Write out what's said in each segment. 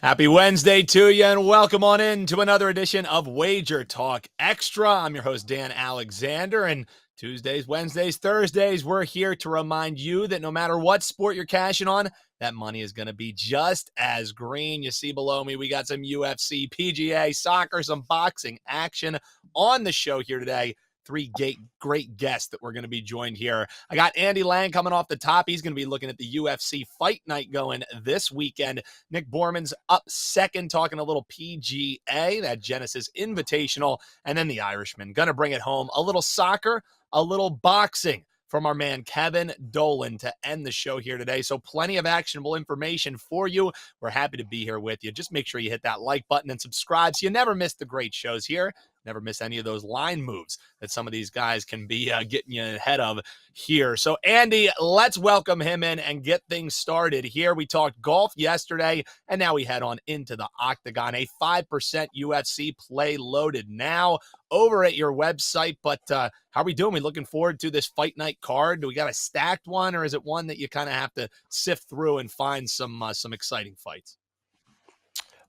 Happy Wednesday to you, and welcome on in to another edition of WagerTalk Extra. I'm your host, Dan Alexander, and Tuesdays, Wednesdays, Thursdays, we're here to remind you that no matter what sport you're cashing on, that money is going to be just as green. You see below me, we got some UFC, PGA, soccer, some boxing action on the show here today. Three great guests that we're going to be joined here. I got Andy Lang coming off the top. He's going to be looking at the UFC fight night going this weekend. Nick Borrman's up second, talking a little PGA, that Genesis Invitational, and then the Irishman going to bring it home. A little soccer, a little boxing from our man Kevin Dolan to end the show here today. So plenty of actionable information for you. We're happy to be here with you. Just make sure you hit that like button and subscribe so you never miss the great shows here. Never miss any of those line moves that some of these guys can be getting you ahead of here. So, Andy, let's welcome him in and get things started here. We talked golf yesterday, and now we head on into the Octagon. A 5% UFC play loaded now over at your website. But how are we doing? We looking forward to this fight night card? Do we got a stacked one, or is it one that you kind of have to sift through and find some exciting fights?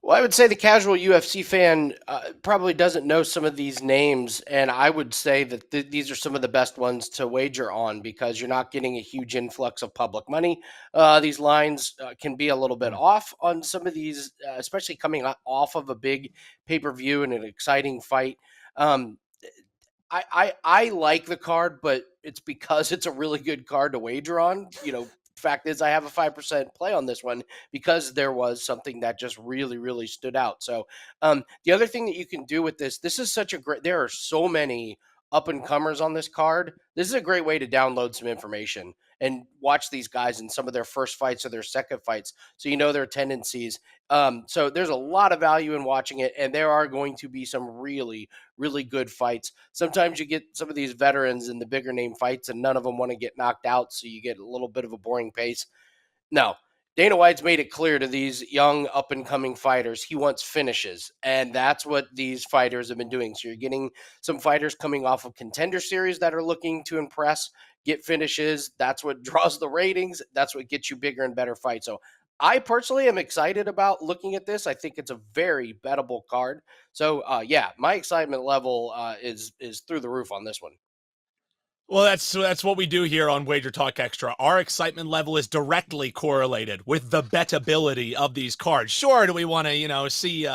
Well, I would say the casual UFC fan probably doesn't know some of these names, and I would say that these are some of the best ones to wager on because you're not getting a huge influx of public money. These lines can be a little bit off on some of these, especially coming off of a big pay-per-view and an exciting fight. I like the card, but it's because it's a really good card to wager on. Fact is, I have a 5% play on this one because there was something that just really stood out. So the other thing that you can do with this is such a great, there are so many up and comers on this card. This is a great way to download some information and watch these guys in some of their first fights or their second fights, so you know their tendencies. So there's a lot of value in watching it, and there are going to be some really good fights. Sometimes you get some of these veterans in the bigger name fights, and none of them want to get knocked out, so you get a little bit of a boring pace. No, Dana White's made it clear to these young up-and-coming fighters he wants finishes, and that's what these fighters have been doing. So you're getting some fighters coming off of Contender Series that are looking to impress, get finishes. That's what draws the ratings. That's what gets you bigger and better fights. So I personally am excited about looking at this. I think it's a very bettable card. So, my excitement level is through the roof on this one. Well, that's what we do here on WagerTalk Extra. Our excitement level is directly correlated with the bettability of these cards. Sure, do we want to, see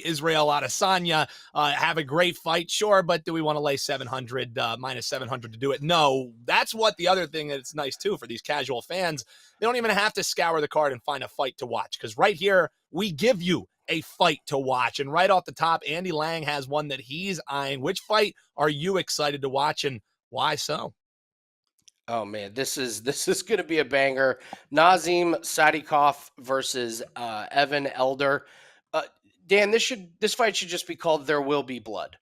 Israel Adesanya have a great fight? Sure, but do we want to lay 700 minus 700 to do it? No. That's what the other thing that's nice too for these casual fans. They don't even have to scour the card and find a fight to watch, because right here we give you a fight to watch. And right off the top, Andy Lang has one that he's eyeing. Which fight are you excited to watch, and why so? Oh man, this is going to be a banger. Nazim Sadykhov versus Evan Elder. Dan, this fight should just be called "There Will Be Blood,"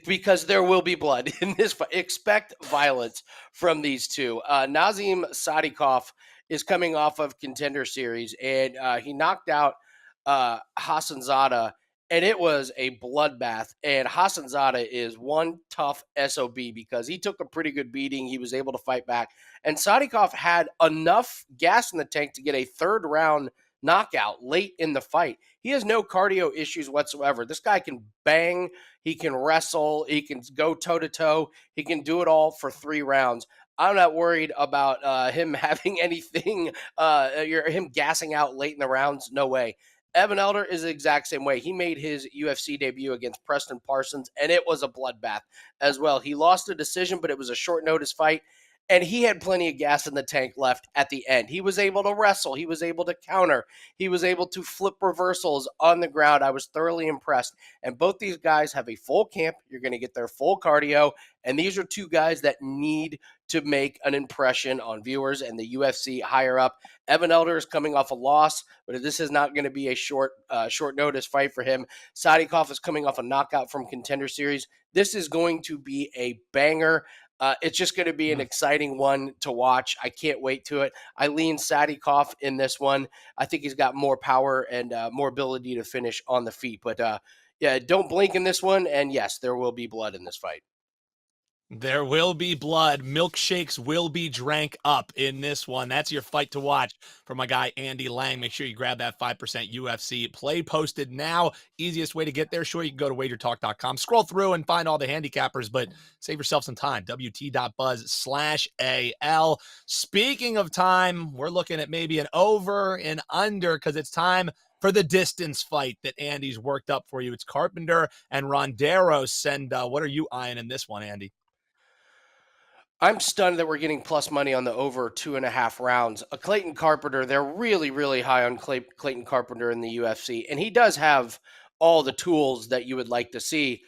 because there will be blood in this fight. Expect violence from these two. Nazim Sadykhov is coming off of Contender Series, and he knocked out Hassan Zada, and it was a bloodbath. And Hassan Zada is one tough SOB because he took a pretty good beating. He was able to fight back. And Sadykhov had enough gas in the tank to get a third round knockout late in the fight. He has no cardio issues whatsoever. This guy can bang. He can wrestle. He can go toe-to-toe. He can do it all for 3 rounds. I'm not worried about him having anything, him gassing out late in the rounds. No way. Evan Elder is the exact same way. He made his UFC debut against Preston Parsons, and it was a bloodbath as well. He lost a decision, but it was a short notice fight, and he had plenty of gas in the tank left at the end. He was able to wrestle. He was able to counter. He was able to flip reversals on the ground. I was thoroughly impressed. And both these guys have a full camp. You're going to get their full cardio, and these are two guys that need to make an impression on viewers and the UFC higher up. Evan Elder is coming off a loss, but this is not going to be a short notice fight for him. Sadykhov is coming off a knockout from Contender Series. This is going to be a banger. It's just going to be an exciting one to watch. I can't wait to it. I lean Sadykhov in this one. I think he's got more power and more ability to finish on the feet. But don't blink in this one. And yes, there will be blood in this fight. There will be blood. Milkshakes will be drank up in this one. That's your fight to watch for my guy Andy Lang. Make sure you grab that 5% UFC play posted now. Easiest way to get there. Sure, you can go to wagertalk.com, scroll through and find all the handicappers, but save yourself some time. WT.buzz/AL. Speaking of time, we're looking at maybe an over and under because it's time for the distance fight that Andy's worked up for you. It's Carpenter and Ronderos. And what are you eyeing in this one, Andy? I'm stunned that we're getting plus money on the over 2.5 rounds. A Clayton Carpenter, they're really, really high on Clayton Carpenter in the UFC, and he does have all the tools that you would like to see.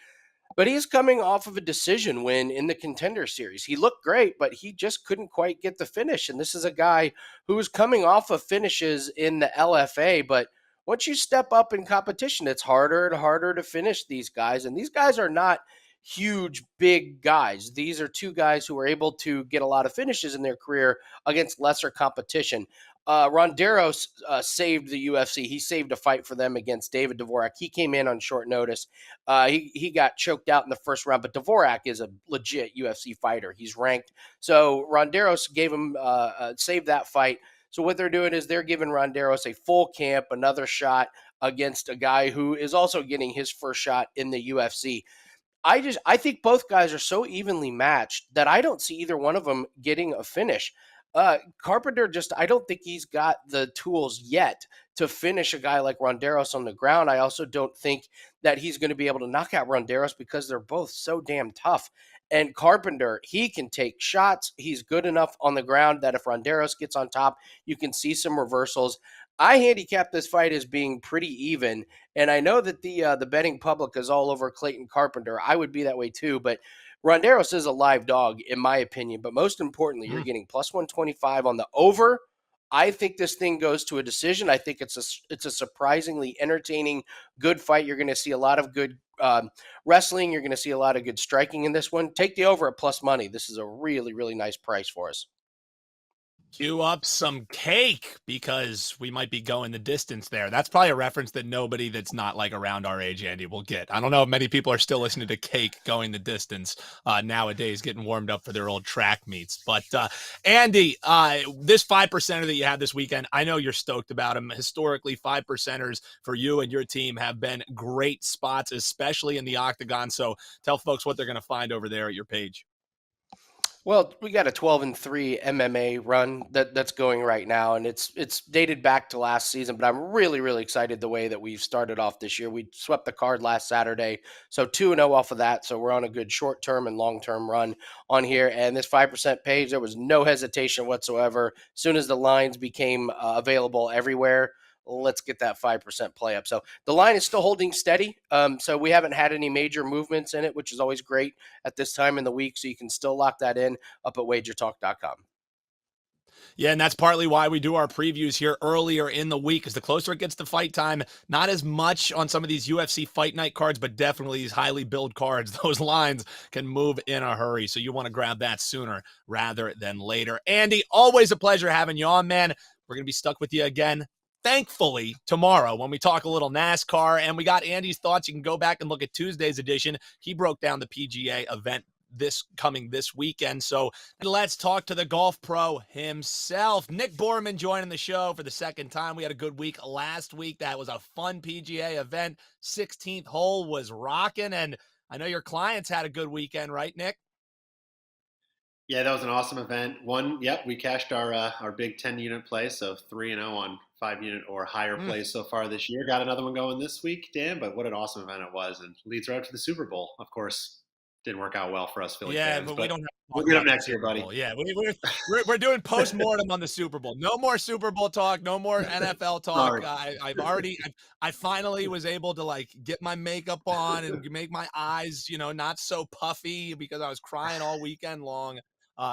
But he's coming off of a decision win in the Contender Series. He looked great, but he just couldn't quite get the finish. And this is a guy who is coming off of finishes in the LFA. But once you step up in competition, it's harder and harder to finish these guys. And these guys are not huge, big guys. These are two guys who are able to get a lot of finishes in their career against lesser competition. Ronderos saved the UFC. He saved a fight for them against David Dvorak. He came in on short notice. He got choked out in the first round, but Dvorak is a legit UFC fighter. He's ranked. So Ronderos gave him saved that fight. So what they're doing is they're giving Ronderos a full camp, another shot against a guy who is also getting his first shot in the UFC. I think both guys are so evenly matched that I don't see either one of them getting a finish. Carpenter just I don't think he's got the tools yet to finish a guy like Ronderos on the ground. I also don't think that he's going to be able to knock out Ronderos because they're both so damn tough. And Carpenter, he can take shots. He's good enough on the ground that if Ronderos gets on top, you can see some reversals. I handicap this fight as being pretty even, and I know that the betting public is all over Clayton Carpenter. I would be that way too, but Ronderos is a live dog in my opinion. But most importantly, you're getting plus 125 on the over. I think this thing goes to a decision. I think it's a surprisingly entertaining, good fight. You're going to see a lot of good wrestling. You're going to see a lot of good striking in this one. Take the over at plus money. This is a really, really nice price for us. Cue up some cake because we might be going the distance there. That's probably a reference that nobody that's not like around our age, Andy, will get. I don't know if many people are still listening to Cake going the distance nowadays, getting warmed up for their old track meets. But Andy, this 5%er that you had this weekend, I know you're stoked about him. Historically, 5%ers for you and your team have been great spots, especially in the octagon. So tell folks what they're going to find over there at your page. Well, we got a 12-3 MMA run that's going right now, and it's dated back to last season. But I'm really, really excited the way that we've started off this year. We swept the card last Saturday, so 2-0 off of that. So we're on a good short-term and long-term run on here. And this 5% page, there was no hesitation whatsoever. As soon as the lines became available everywhere, let's get that 5% play up. So the line is still holding steady. So we haven't had any major movements in it, which is always great at this time in the week. So you can still lock that in up at wagertalk.com. Yeah, and that's partly why we do our previews here earlier in the week, because the closer it gets to fight time, not as much on some of these UFC fight night cards, but definitely these highly billed cards. Those lines can move in a hurry, so you want to grab that sooner rather than later. Andy, always a pleasure having you on, man. We're going to be stuck with you again, thankfully, tomorrow when we talk a little NASCAR. And we got Andy's thoughts. You can go back and look at Tuesday's edition. He broke down the PGA event this weekend. So let's talk to the golf pro himself. Nick Borrman joining the show for the second time. We had a good week last week. That was a fun PGA event. 16th hole was rocking, and I know your clients had a good weekend, right, Nick? Yeah, that was an awesome event. We cashed our big 10-unit play, so 3-0 on 5-unit or higher plays so far this year. Got another one going this week, Dan, but what an awesome event it was, and leads right up to the Super Bowl. Of course, didn't work out well for us Philly fans, But we don't have to we'll talk get about them the next year, Super buddy. Bowl. Yeah, we're doing post-mortem on the Super Bowl. No more Super Bowl talk. No more NFL talk. I finally was able to like get my makeup on and make my eyes, not so puffy because I was crying all weekend long.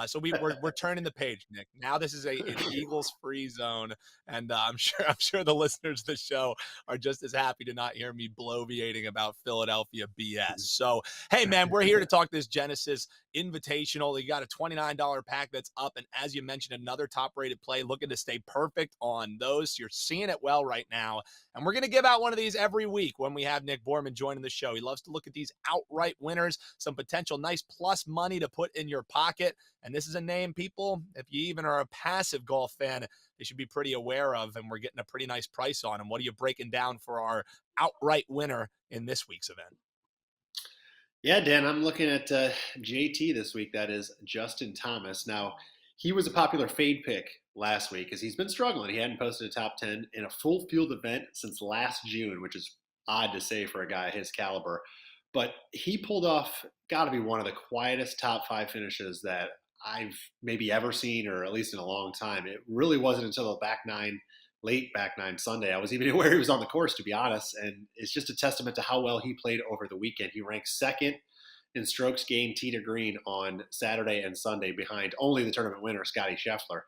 So we're turning the page, Nick. Now this is an Eagles free zone, and I'm sure the listeners of the show are just as happy to not hear me bloviating about Philadelphia BS. So hey, man, we're here to talk this Genesis Invitational. You got a $29 pack that's up, and as you mentioned, another top-rated play, looking to stay perfect on those. You're seeing it well right now, and we're going to give out one of these every week when we have Nick Borrman joining the show. He loves to look at these outright winners, some potential nice plus money to put in your pocket, and this is a name, people, if you even are a passive golf fan, they should be pretty aware of, and we're getting a pretty nice price on him. What are you breaking down for our outright winner in this week's event? Yeah, Dan, I'm looking at JT this week. That is Justin Thomas. Now, he was a popular fade pick last week because he's been struggling. He hadn't posted a top 10 in a full field event since last June, which is odd to say for a guy his caliber. But he pulled off, got to be one of the quietest top 5 finishes that I've maybe ever seen, or at least in a long time. It really wasn't until the late back nine Sunday, I was even aware he was on the course, to be honest. And it's just a testament to how well he played over the weekend. He ranked second in strokes gained tee to green on Saturday and Sunday behind only the tournament winner, Scotty Scheffler.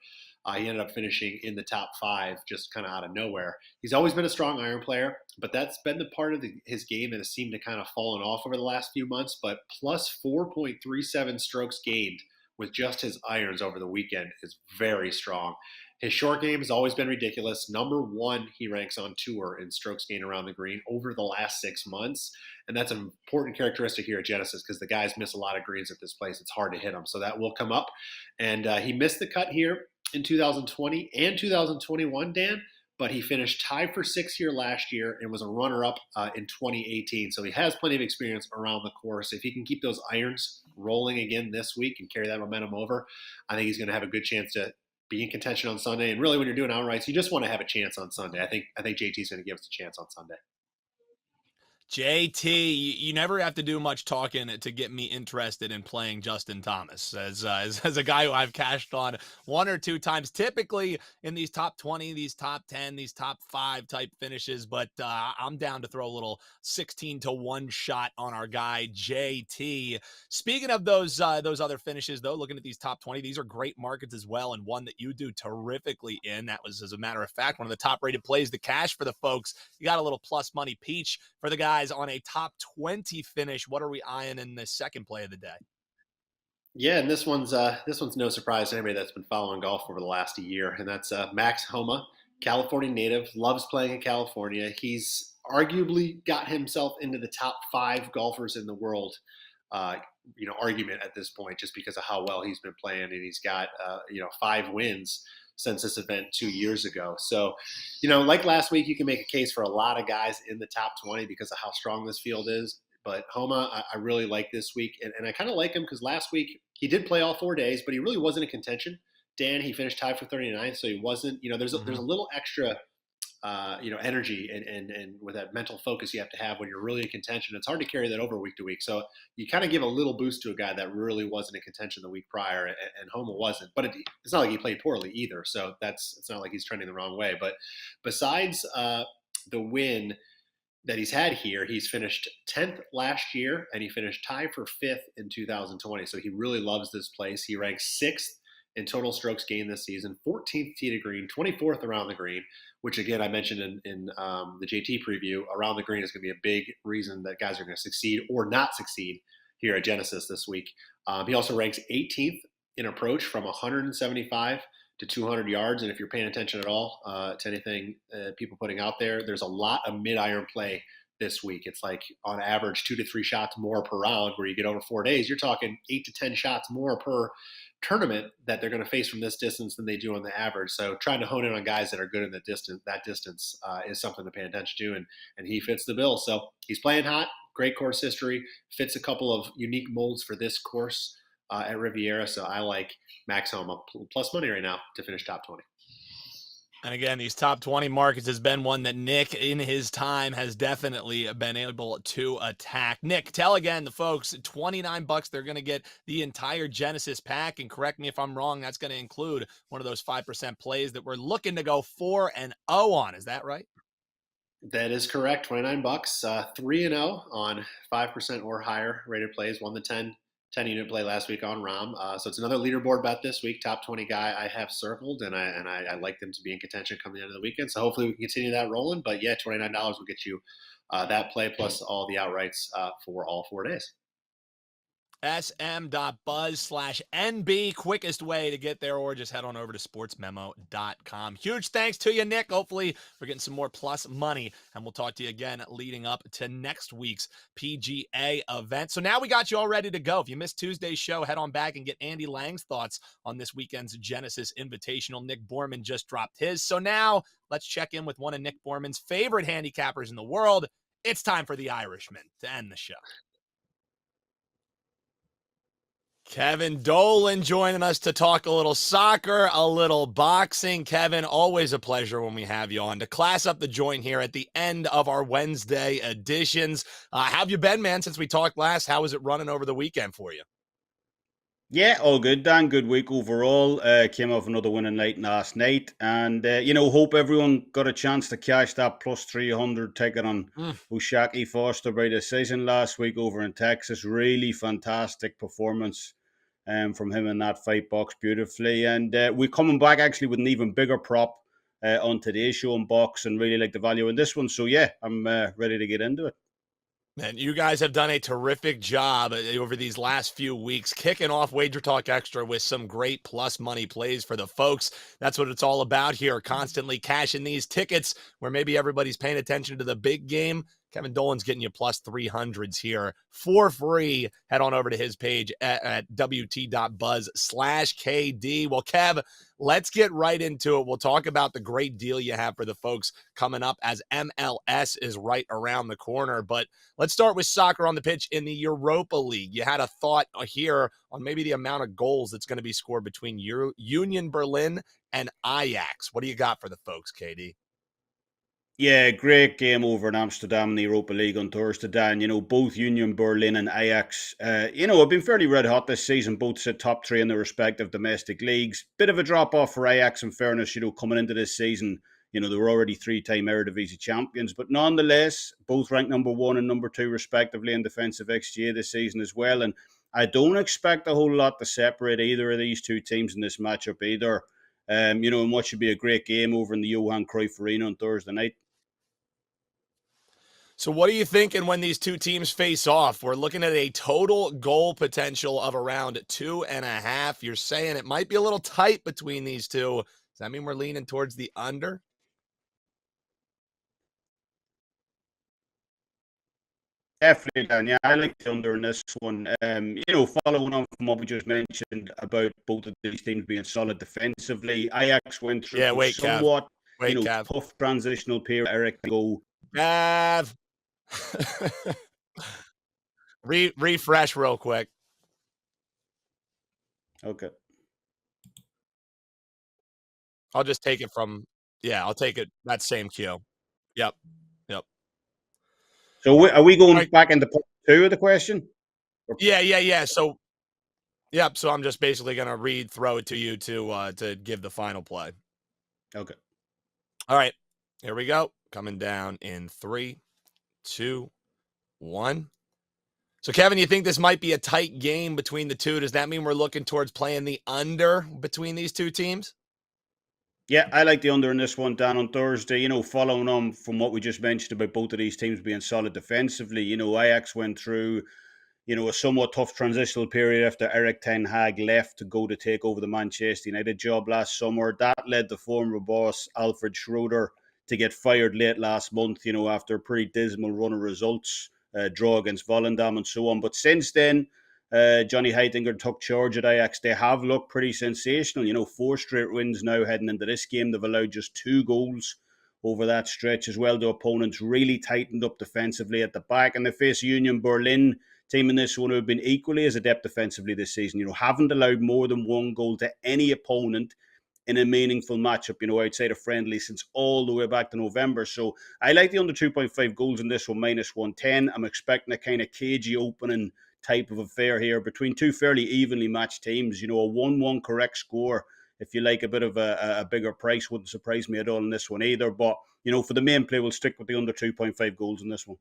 He ended up finishing in the top 5 just kind of out of nowhere. He's always been a strong iron player, but that's been the part of his game that has seemed to kind of fallen off over the last few months. But plus 4.37 strokes gained with just his irons over the weekend is very strong. His short game has always been ridiculous. Number 1, he ranks on tour in strokes gained around the green over the last 6 months. And that's an important characteristic here at Genesis because the guys miss a lot of greens at this place. It's hard to hit them. So that will come up. And he missed the cut here in 2020 and 2021, Dan, but he finished tied for 6th here last year and was a runner-up in 2018. So he has plenty of experience around the course. If he can keep those irons rolling again this week and carry that momentum over, I think he's going to have a good chance to be in contention on Sunday. And really, when you're doing outrights, you just want to have a chance on Sunday. I think JT's going to give us a chance on Sunday. JT, you never have to do much talking to get me interested in playing Justin Thomas as a guy who I've cashed on 1 or 2 times, typically in these top 20, these top 10, these top 5 type finishes. But I'm down to throw a little 16-1 shot on our guy JT. Speaking of those other finishes, though, looking at these top 20, these are great markets as well, and one that you do terrifically in. That was, as a matter of fact, one of the top rated plays. The cash for the folks. You got a little plus money peach for the guys on a top 20 finish. What are we eyeing in the second play of the day? Yeah, and this one's no surprise to anybody that's been following golf over the last year, and that's Max Homa, California native, loves playing in California. He's arguably got himself into the top 5 golfers in the world, argument at this point, just because of how well he's been playing, and he's got 5 wins since this event 2 years ago. So, like last week, you can make a case for a lot of guys in the top 20 because of how strong this field is. But Homa, I really like this week. And I kind of like him because last week he did play all 4 days, but he really wasn't in contention. Dan, he finished tied for 39, so he wasn't, there's a little extra, energy and with that mental focus you have to have when you're really in contention. It's hard to carry that over week to week. So you kind of give a little boost to a guy that really wasn't in contention the week prior, and Homa wasn't. But it's not like he played poorly either. So it's not like he's trending the wrong way. But besides the win that he's had here, he's finished 10th last year, and he finished tied for 5th in 2020. So he really loves this place. He ranks 6th in total strokes gained this season, 14th tee to green, 24th around the green, which again I mentioned in the JT preview. Around the green is going to be a big reason that guys are going to succeed or not succeed here at Genesis this week. He also ranks 18th in approach from 175 to 200 yards. And if you're paying attention at all to anything people putting out there, there's a lot of mid-iron play this week. It's like on average 2 to 3 shots more per round. Where you get over 4 days, you're talking 8 to 10 shots more per tournament that they're going to face from this distance than they do on the average. So trying to hone in on guys that are good in that distance is something to pay attention to, and he fits the bill. So he's playing hot, great course history, fits a couple of unique molds for this course at Riviera. So I like Max Homa plus money right now to finish top 20. And again, these top 20 markets has been one that Nick, in his time, has definitely been able to attack. Nick, tell again the folks, $29, they're going to get the entire Genesis pack. And correct me if I'm wrong, that's going to include one of those 5% plays that we're looking to go 4-0 on. Is that right? That is correct. $29, 3-0 on 5% or higher rated plays. 1 to 10 10-unit play last week on Rom. So it's another leaderboard bet this week. Top 20 guy I have circled, and I like them to be in contention coming into the weekend. So hopefully we can continue that rolling. But yeah, $29 will get you that play plus all the outrights for all 4 days. sm.buzz/NB, quickest way to get there, or just head on over to sportsmemo.com. Huge thanks to you, Nick. Hopefully we're getting some more plus money, and we'll talk to you again leading up to next week's PGA event. So now we got you all ready to go. If you missed Tuesday's show, head on back and get Andy Lang's thoughts on this weekend's Genesis Invitational. Nick Borrman just dropped his. So now let's check in with one of Nick Borman's favorite handicappers in the world. It's time for the Irishman to end the show. Kevin Dolan joining us to talk a little soccer, a little boxing. Kevin, always a pleasure when we have you on to class up the joint here at the end of our Wednesday editions. How have you been, man, since we talked last? How was it running over the weekend for you? Yeah, all good, Dan. Good week overall. Came off another winning night last night. And, hope everyone got a chance to cash that plus 300 ticket on Ushaki Foster by decision last week over in Texas. Really fantastic performance from him in that fight, box beautifully. And we're coming back actually with an even bigger prop on today's show in box, and really like the value in this one. So, yeah, I'm ready to get into it. Man, you guys have done a terrific job over these last few weeks, kicking off WagerTalk Extra with some great plus money plays for the folks. That's what it's all about here, constantly cashing these tickets where maybe everybody's paying attention to the big game. Kevin Dolan's getting you plus 300s here for free. Head on over to his page at wt.buzz/KD. Well, Kev, let's get right into it. We'll talk about the great deal you have for the folks coming up as MLS is right around the corner. But let's start with soccer on the pitch in the Europa League. You had a thought here on maybe the amount of goals that's going to be scored between Union Berlin and Ajax. What do you got for the folks, KD? Yeah, great game over in Amsterdam in the Europa League on Thursday, Dan. Both Union Berlin and Ajax, have been fairly red hot this season. Both sit top 3 in their respective domestic leagues. Bit of a drop off for Ajax, in fairness, coming into this season. They were already 3-time Eredivisie champions. But nonetheless, both ranked number 1 and number 2, respectively, in defensive XGA this season as well. And I don't expect a whole lot to separate either of these two teams in this matchup either. And what should be a great game over in the Johan Cruyff Arena on Thursday night. So what are you thinking when these two teams face off? We're looking at a total goal potential of around 2.5. You're saying it might be a little tight between these two. Does that mean we're leaning towards the under? Definitely, Dan. Yeah, I like the under in this one. Following on from what we just mentioned about both of these teams being solid defensively, Ajax went through somewhat tough transitional period. Eric, go. Gav. Refresh real quick. Okay. I'll just take it from, I'll take it, that same cue. Yep. So are we going back into part 2 of the question? Yeah. So, so I'm just basically going to throw it to you to give the final play. Okay. All right, here we go. Coming down in 3, 2, 1. So, Kevin, you think this might be a tight game between the two? Does that mean we're looking towards playing the under between these two teams? Yeah, I like the under in this one, Dan, on Thursday. Following on from what we just mentioned about both of these teams being solid defensively, Ajax went through, a somewhat tough transitional period after Erik ten Hag left to go to take over the Manchester United job last summer. That led the former boss, Alfred Schroeder, to get fired late last month, after a pretty dismal run of results, draw against Volendam and so on. But since then, Johnny Heitinga took charge at Ajax. They have looked pretty sensational. 4 straight wins now heading into this game. They've allowed just 2 goals over that stretch as well. The opponents really tightened up defensively at the back. And they face Union Berlin team in this one who have been equally as adept defensively this season. Haven't allowed more than 1 goal to any opponent in a meaningful matchup, outside of friendly since all the way back to November. So I like the under 2.5 goals in this one, minus 110. I'm expecting a kind of cagey opening type of affair here between two fairly evenly matched teams. A 1-1 correct score, if you like a bit of a bigger price, wouldn't surprise me at all in this one either. But, for the main play, we'll stick with the under 2.5 goals in this one.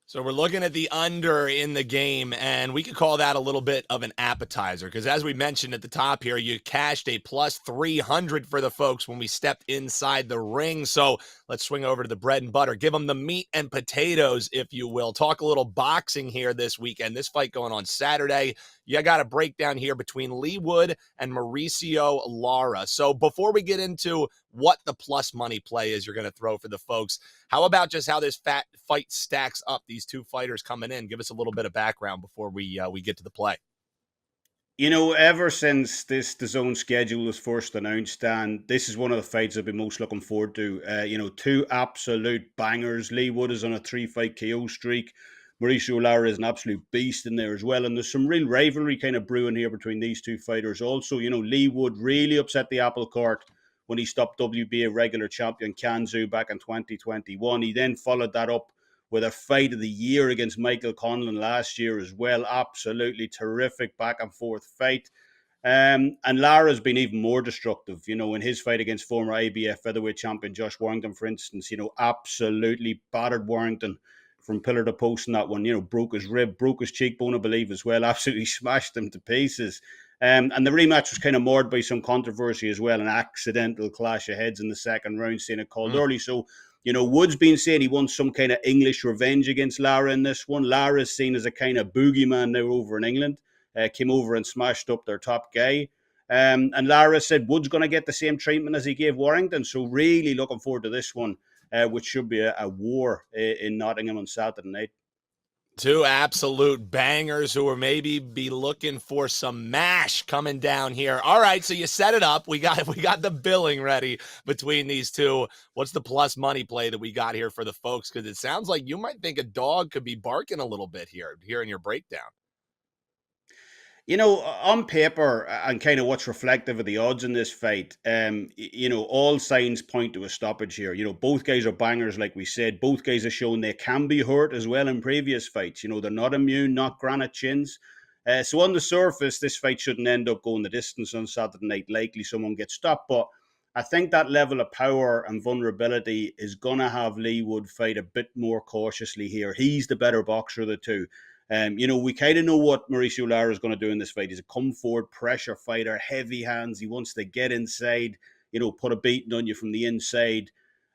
So we're looking at the under in the game, and we could call that a little bit of an appetizer because as we mentioned at the top here, you cashed a plus 300 for the folks when we stepped inside the ring. So let's swing over to the bread and butter. Give them the meat and potatoes, if you will. Talk a little boxing here this weekend. This fight going on Saturday. You got a breakdown here between Leigh Wood and Mauricio Lara. So before we get into what the plus money play is you're going to throw for the folks, how about just how this fight stacks up, these two fighters coming in? Give us a little bit of background before we get to the play. Ever since the DAZN schedule was first announced, Dan, this is one of the fights I've been most looking forward to. Two absolute bangers. Leigh Wood is on a 3-fight KO streak. Mauricio Lara is an absolute beast in there as well. And there's some real rivalry kind of brewing here between these two fighters. Also, Leigh Wood really upset the apple cart when he stopped WBA regular champion Kanzu back in 2021. He then followed that up with a fight of the year against Michael Conlan last year as well. Absolutely terrific back and forth fight. And Lara's been even more destructive, in his fight against former IBF featherweight champion Josh Warrington, for instance, absolutely battered Warrington from pillar to post in that one, broke his rib, broke his cheekbone, I believe, as well, absolutely smashed him to pieces. And the rematch was kind of marred by some controversy as well, an accidental clash of heads in the second round, seeing it called early. So, Wood's been saying he wants some kind of English revenge against Lara in this one. Lara's seen as a kind of boogeyman now over in England. Came over and smashed up their top guy. And Lara said Wood's going to get the same treatment as he gave Warrington. So really looking forward to this one, which should be a war in Nottingham on Saturday night. Two absolute bangers who are maybe be looking for some mash coming down here. All right, so you set it up. We got the billing ready between these two. What's the plus money play that we got here for the folks? Because it sounds like you might think a dog could be barking a little bit here in your breakdown. On paper and kind of what's reflective of the odds in this fight, all signs point to a stoppage here. Both guys are bangers, like we said. Both guys have shown they can be hurt as well in previous fights. They're not immune, not granite chins. So on the surface, this fight shouldn't end up going the distance on Saturday night. Likely someone gets stopped, but I think that level of power and vulnerability is going to have Leigh Wood fight a bit more cautiously here. He's the better boxer of the two. We kind of know what Mauricio Lara is going to do in this fight. He's a come forward pressure fighter, heavy hands. He wants to get inside, put a beating on you from the inside.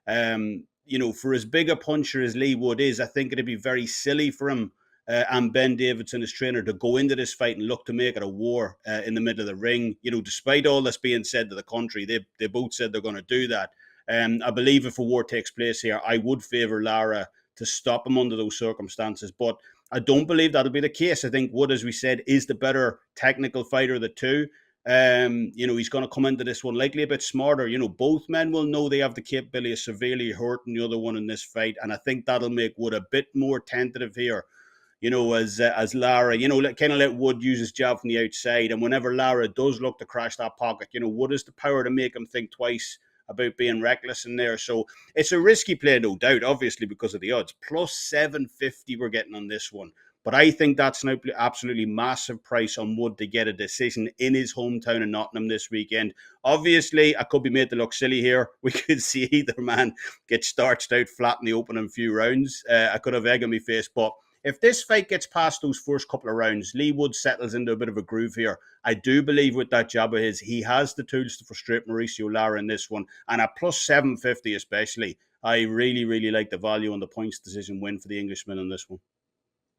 For as big a puncher as Leigh Wood is, I think it'd be very silly for him and Ben Davidson, his trainer, to go into this fight and look to make it a war in the middle of the ring. Despite all that's being said to the country, they both said they're going to do that. I believe if a war takes place here, I would favour Lara to stop him under those circumstances. But I don't believe that'll be the case. I think Wood, as we said, is the better technical fighter of the two. He's going to come into this one likely a bit smarter. Both men will know they have the capability of severely hurting the other one in this fight. And I think that'll make Wood a bit more tentative here. As Lara, kind of let Wood use his jab from the outside. And whenever Lara does look to crash that pocket, Wood has the power to make him think twice about being reckless in there. So it's a risky play, no doubt, obviously, because of the odds. Plus 750 we're getting on this one. But I think that's an absolutely massive price on Wood to get a decision in his hometown in Nottingham this weekend. Obviously, I could be made to look silly here. We could see either man get starched out flat in the opening few rounds. I could have egg on my face, but if this fight gets past those first couple of rounds, Leigh Wood settles into a bit of a groove here. I do believe with that jab of his, he has the tools to frustrate Mauricio Lara in this one. And at plus 750 especially, I really, really like the value on the points decision win for the Englishman in this one.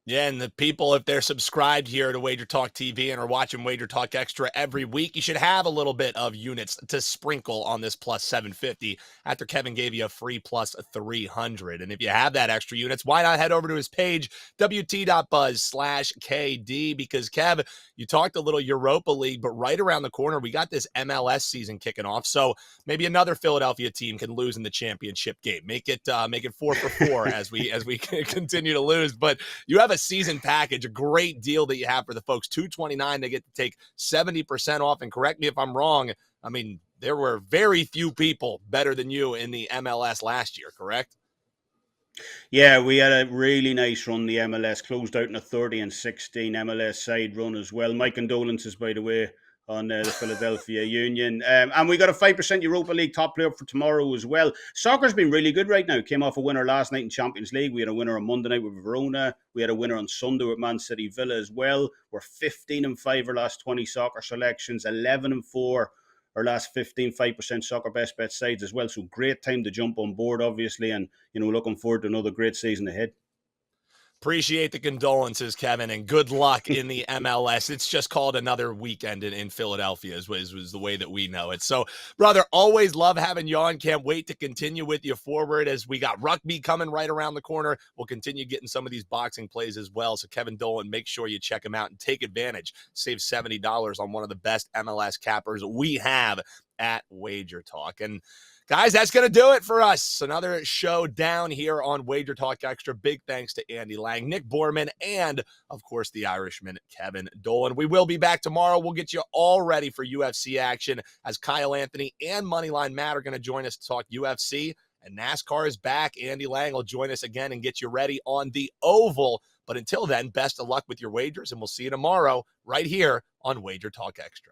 Yeah, and the people, if they're subscribed here to WagerTalk TV and are watching WagerTalk Extra every week, you should have a little bit of units to sprinkle on this plus 750 after Kevin gave you a free plus 300. And if you have that extra units, why not head over to his page, wt.buzz/KD, because Kev, you talked a little Europa League, but right around the corner, we got this MLS season kicking off. So maybe another Philadelphia team can lose in the championship game. Make it 4 for 4 as we continue to lose. But you have a season package, a great deal that you have for the folks. $229, they get to take 70% off. And correct me if I'm wrong, I mean, there were very few people better than you in the MLS last year, correct? Yeah, we had a really nice run. The MLS closed out in a 30-16 MLS side run as well. My condolences, by the way, on the Philadelphia Union. And we got a 5% Europa League top player for tomorrow as well. Soccer's been really good right now. Came off a winner last night in Champions League. We had a winner on Monday night with Verona. We had a winner on Sunday with Man City Villa as well. We're 15-5 our last 20 soccer selections, 11-4 our last 5% soccer best bet sides as well. So great time to jump on board, obviously, and looking forward to another great season ahead. Appreciate the condolences, Kevin, and good luck in the MLS. It's just called another weekend in Philadelphia, was the way that we know it. So, brother, always love having you on. Can't wait to continue with you forward as we got rugby coming right around the corner. We'll continue getting some of these boxing plays as well. So, Kevin Dolan, make sure you check him out and take advantage. Save $70 on one of the best MLS cappers we have at WagerTalk. And guys, that's going to do it for us. Another show down here on WagerTalk Extra. Big thanks to Andy Lang, Nick Borrman, and, of course, the Irishman, Kevin Dolan. We will be back tomorrow. We'll get you all ready for UFC action as Kyle Anthony and Moneyline Matt are going to join us to talk UFC. And NASCAR is back. Andy Lang will join us again and get you ready on the Oval. But until then, best of luck with your wagers, and we'll see you tomorrow right here on WagerTalk Extra.